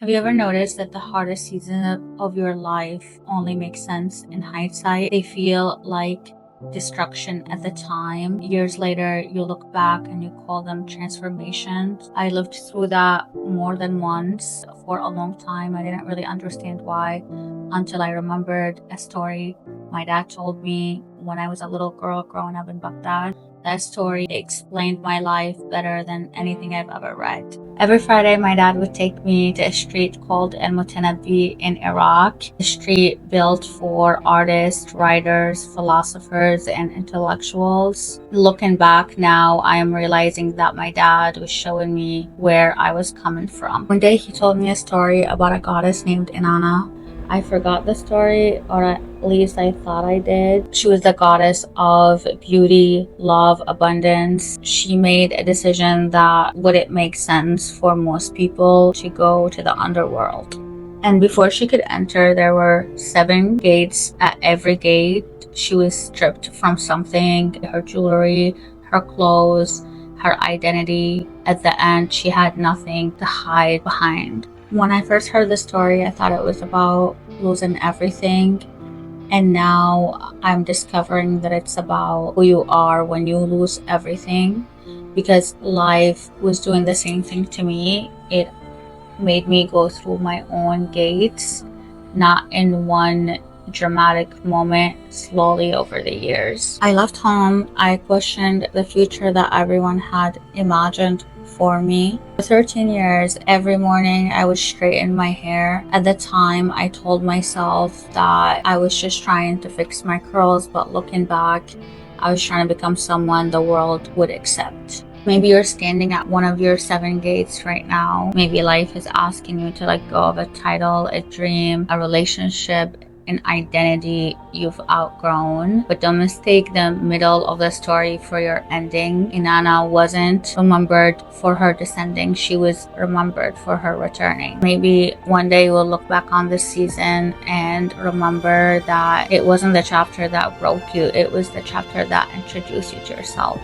Have you ever noticed that the hardest season of your life only makes sense in hindsight? They feel like destruction at the time. Years later, you look back and you call them transformations. I lived through that more than once for a long time. I didn't really understand why until I remembered a story my dad told me when I was a little girl growing up in Baghdad. That story explained my life better than anything I've ever read. Every Friday, my dad would take me to a street called El Mutanabbi in Iraq, a street built for artists, writers, philosophers, and intellectuals. Looking back now, I am realizing that my dad was showing me where I was coming from. One day, he told me a story about a goddess named Inanna. I forgot the story, or at least I thought I did. She was the goddess of beauty, love, abundance. She made a decision that wouldn't make sense for most people to go to the underworld. And before she could enter, there were 7 gates. At every gate, she was stripped from something, her jewelry, her clothes, her identity. At the end, she had nothing to hide behind. When I first heard the story, I thought it was about losing everything. And now I'm discovering that it's about who you are when you lose everything. Because life was doing the same thing to me. It made me go through my own gates, not in one dramatic moment, slowly over the years. I left home. I questioned the future that everyone had imagined for me. For 13 years, every morning I would straighten my hair. At the time, I told myself that I was just trying to fix my curls, but looking back, I was trying to become someone the world would accept. Maybe you're standing at one of your 7 gates right now. Maybe life is asking you to let go of a title, a dream, a relationship, an identity you've outgrown. But don't mistake the middle of the story for your ending. Inanna wasn't remembered for her descending, she was remembered for her returning. Maybe one day you will look back on this season and remember that it wasn't the chapter that broke you, it was the chapter that introduced you to yourself.